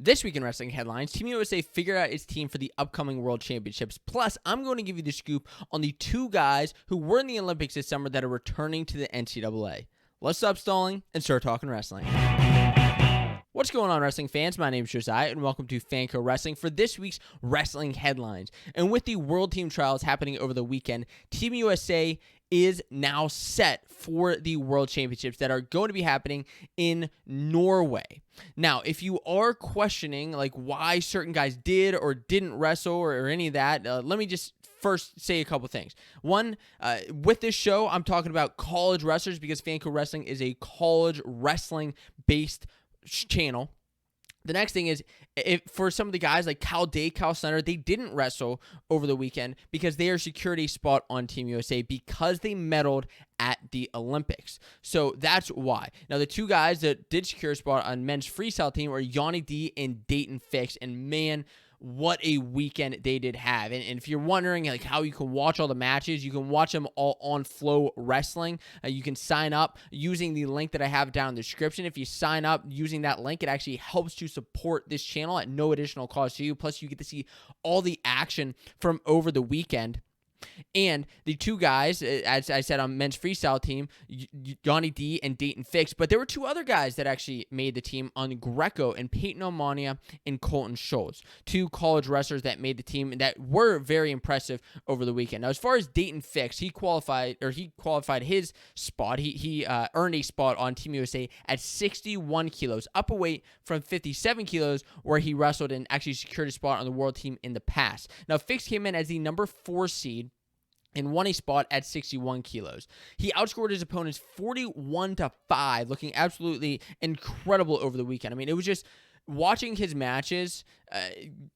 This week in wrestling headlines, Team USA figured out its team for the upcoming World Championships. Plus, I'm going to give you the scoop on the two guys who were in the Olympics this summer that are returning to the NCAA. Let's stop stalling and start talking wrestling. What's going on, wrestling fans? My name is Josiah, and welcome to Fanco Wrestling for this week's wrestling headlines. And with the World Team Trials happening over the weekend, Team USA is now set for the World Championships that are going to be happening in Norway. Now, if you are questioning like why certain guys did or didn't wrestle or any of that, let me just first say a couple things. One, with this show, I'm talking about college wrestlers because Fanco Wrestling is a college wrestling-based channel. The next thing is, for some of the guys like Cal Center, they didn't wrestle over the weekend because they are secured a spot on Team USA because they medaled at the Olympics. So that's why. Now, the two guys that did secure a spot on men's freestyle team are Yianni D and Daton Fix, and man, what a weekend they did have. And if you're wondering like how you can watch all the matches, you can watch them all on Flow Wrestling. You can sign up using the link that I have down in the description. If you sign up using that link, it actually helps to support this channel at no additional cost to you. Plus, you get to see all the action from over the weekend. And the two guys, as I said, on men's freestyle team, Yianni D and Daton Fix, but there were two other guys that actually made the team on Greco, and Peyton Omania and Colton Schultz, two college wrestlers that made the team that were very impressive over the weekend. Now, as far as Daton Fix, he qualified his spot. He earned a spot on Team USA at 61 kilos, up a weight from 57 kilos, where he wrestled and actually secured a spot on the world team in the past. Now, Fix came in as the number 4 seed and won a spot at 61 kilos. He outscored his opponents 41-5, looking absolutely incredible over the weekend. I mean, it was just watching his matches,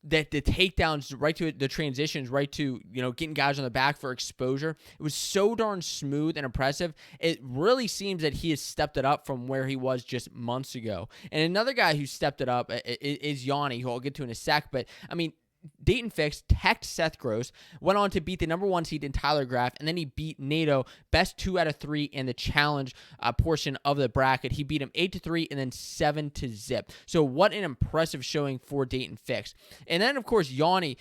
that the takedowns right to the transitions, right to, getting guys on the back for exposure. It was so darn smooth and impressive. It really seems that he has stepped it up from where he was just months ago. And another guy who stepped it up is Yianni, who I'll get to in a sec. But, I mean, Daton Fix teched Seth Gross, went on to beat the number 1 seed in Tyler Graff, and then he beat NATO, best 2 out of 3 in the challenge portion of the bracket. He beat him 8-3 and then 7-0. So what an impressive showing for Daton Fix. And then, of course, Yianni,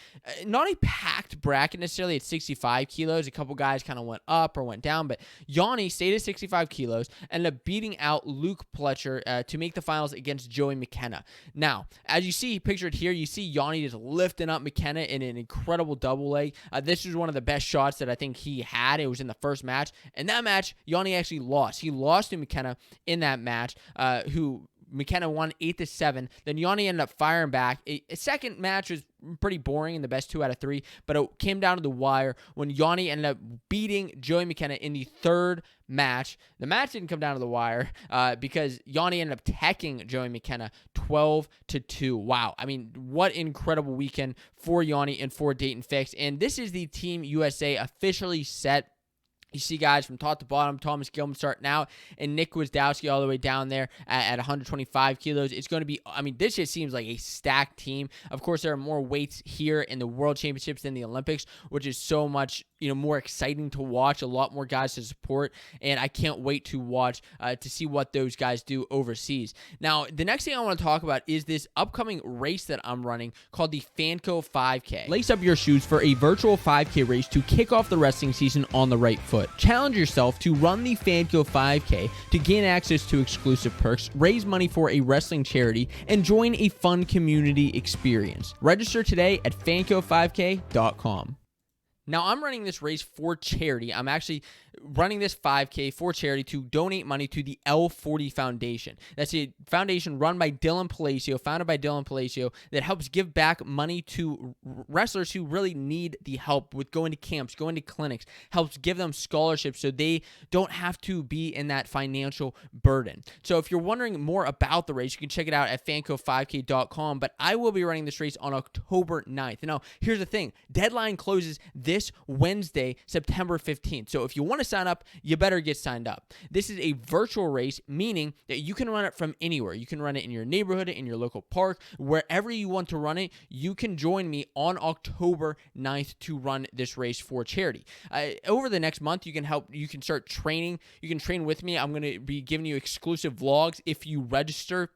not a packed bracket necessarily at 65 kilos. A couple guys kind of went up or went down, but Yianni stayed at 65 kilos, ended up beating out Luke Pletcher to make the finals against Joey McKenna. Now, as you see pictured here, you see Yianni just lifting up McKenna in an incredible double leg. This was one of the best shots that I think he had. It was in the first match. And that match, Yianni actually lost. He lost to McKenna in that match, who McKenna won 8-7. Then Yianni ended up firing back. A second match was pretty boring in the best 2 out of 3, but it came down to the wire when Yianni ended up beating Joey McKenna in the third match. The match didn't come down to the wire because Yianni ended up teching Joey McKenna 12-2. Wow. I mean, what incredible weekend for Yianni and for Daton Fix. And this is the Team USA officially set. You see guys from top to bottom, Thomas Gilman starting out, and Nick Gwiazdowski all the way down there at 125 kilos. It's going to be, I mean, this just seems like a stacked team. Of course, there are more weights here in the World Championships than the Olympics, which is so much, more exciting to watch, a lot more guys to support, and I can't wait to watch to see what those guys do overseas. Now, the next thing I want to talk about is this upcoming race that I'm running called the Fanco 5K. Lace up your shoes for a virtual 5K race to kick off the wrestling season on the right foot. Challenge yourself to run the Fanco 5K to gain access to exclusive perks, raise money for a wrestling charity, and join a fun community experience. Register today at fanco5k.com. Now, I'm running this race for charity. I'm actually running this 5K for charity to donate money to the L40 Foundation. That's a foundation run by Dylan Palacio, founded by Dylan Palacio, that helps give back money to wrestlers who really need the help with going to camps, going to clinics, helps give them scholarships so they don't have to be in that financial burden. So if you're wondering more about the race, you can check it out at fanco5k.com, but I will be running this race on October 9th. Now, here's the thing. Deadline closes this Wednesday, September 15th. So if you want to sign up, you better get signed up. This is a virtual race, meaning that you can run it from anywhere. You can run it in your neighborhood, in your local park, wherever you want to run it. You can join me on October 9th to run this race for charity. Over the next month, you can start training. You can train with me. I'm going to be giving you exclusive vlogs if you register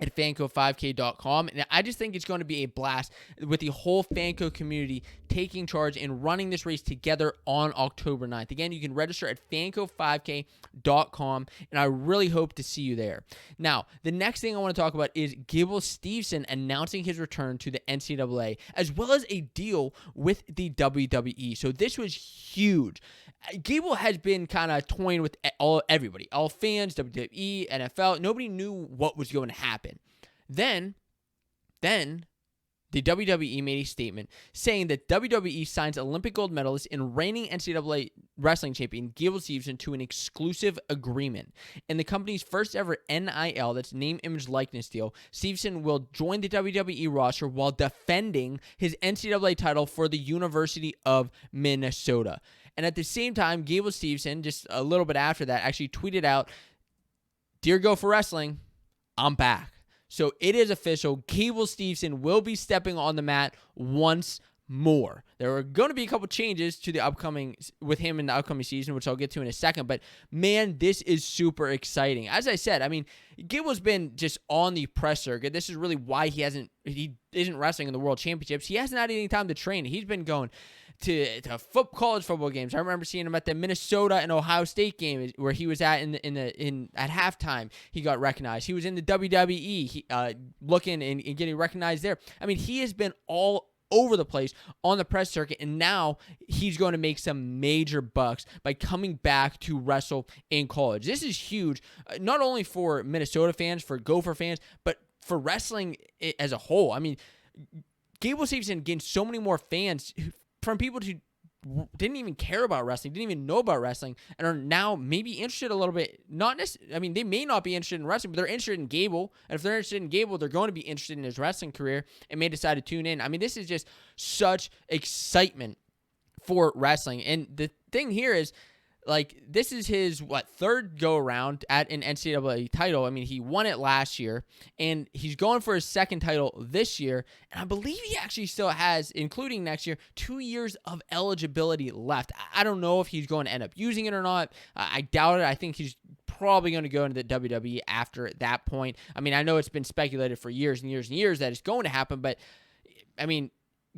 at Fanco5K.com. And I just think it's going to be a blast with the whole Fanco community taking charge and running this race together on October 9th. Again, you can register at Fanco5K.com, and I really hope to see you there. Now, the next thing I want to talk about is Gable Steveson announcing his return to the NCAA, as well as a deal with the WWE. So this was huge. Gable has been kind of toying with everybody, all fans, WWE, NFL. Nobody knew what was going to happen. Then the WWE made a statement saying that WWE signs Olympic gold medalist and reigning NCAA wrestling champion Gable Steveson to an exclusive agreement. In the company's first ever NIL, that's name, image, likeness deal, Steveson will join the WWE roster while defending his NCAA title for the University of Minnesota. And at the same time, Gable Steveson, just a little bit after that, actually tweeted out, "Dear Go for Wrestling, I'm back." So it is official. Gable Steveson will be stepping on the mat once more. There are going to be a couple changes to the upcoming with him in the upcoming season, which I'll get to in a second. But man, this is super exciting. As I said, I mean, Gable's been just on the press circuit. This is really why he isn't wrestling in the World Championships. He hasn't had any time to train. He's been going to college football games. I remember seeing him at the Minnesota and Ohio State game where he was at at halftime. He got recognized. He was in the WWE, looking and getting recognized there. I mean, he has been all over the place on the press circuit, and now he's going to make some major bucks by coming back to wrestle in college. This is huge, not only for Minnesota fans, for Gopher fans, but for wrestling as a whole. I mean, Gable Steveson gained so many more fans from people who didn't even care about wrestling, didn't even know about wrestling, and are now maybe interested a little bit. They may not be interested in wrestling, but they're interested in Gable. And if they're interested in Gable, they're going to be interested in his wrestling career and may decide to tune in. I mean, this is just such excitement for wrestling. And the thing here is, like, this is his, third go-around at an NCAA title. I mean, he won it last year, and he's going for his second title this year. And I believe he actually still has, including next year, 2 years of eligibility left. I don't know if he's going to end up using it or not. I doubt it. I think he's probably going to go into the WWE after that point. I mean, I know it's been speculated for years and years and years that it's going to happen, but, I mean,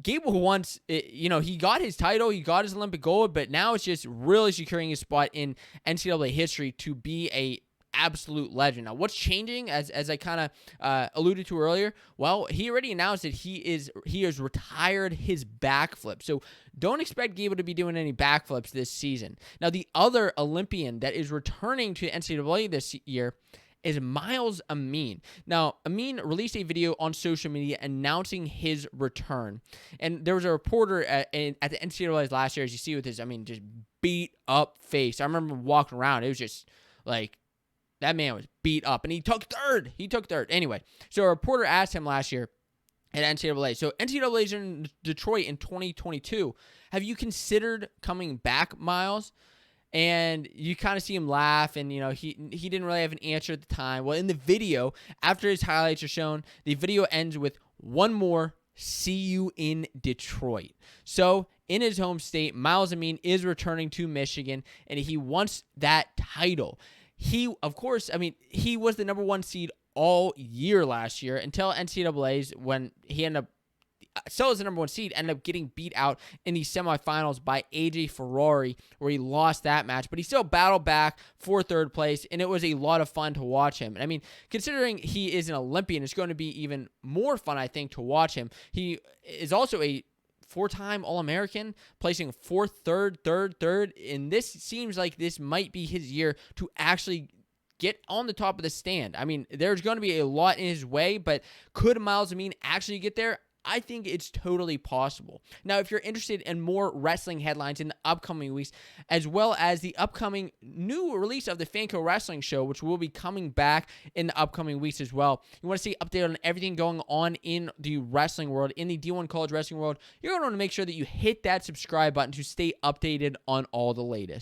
Gable once, he got his title, he got his Olympic gold, but now it's just really securing his spot in NCAA history to be a absolute legend. Now, what's changing, as I kind of alluded to earlier? Well, he already announced that he has retired his backflip. So don't expect Gable to be doing any backflips this season. Now, the other Olympian that is returning to NCAA this year is Myles Amine. Now, Amine released a video on social media announcing his return. And there was a reporter at the NCAA's last year, as you see with his, just beat up face. I remember walking around. It was just like, that man was beat up. And he took third. Anyway, so a reporter asked him last year at NCAA. So NCAA's in Detroit in 2022. Have you considered coming back, Myles? And you kind of see him laugh, and, he didn't really have an answer at the time. Well, in the video, after his highlights are shown, the video ends with one more, "See you in Detroit." So, in his home state, Myles Amine is returning to Michigan, and he wants that title. He, of course, he was the number one seed all year last year until NCAA's, when he ended up, still as the number one seed, ended up getting beat out in the semifinals by AJ Ferrari, where he lost that match, but he still battled back for third place, and it was a lot of fun to watch him. And considering he is an Olympian, it's going to be even more fun, I think, to watch him. He is also a four-time All-American, placing fourth, third, and this seems like this might be his year to actually get on the top of the stand. There's going to be a lot in his way, but could Myles Amine actually get there? I think it's totally possible. Now, if you're interested in more wrestling headlines in the upcoming weeks, as well as the upcoming new release of the Fanco Wrestling Show, which will be coming back in the upcoming weeks as well, you want to stay updated on everything going on in the wrestling world, in the D1 college wrestling world, you're going to want to make sure that you hit that subscribe button to stay updated on all the latest.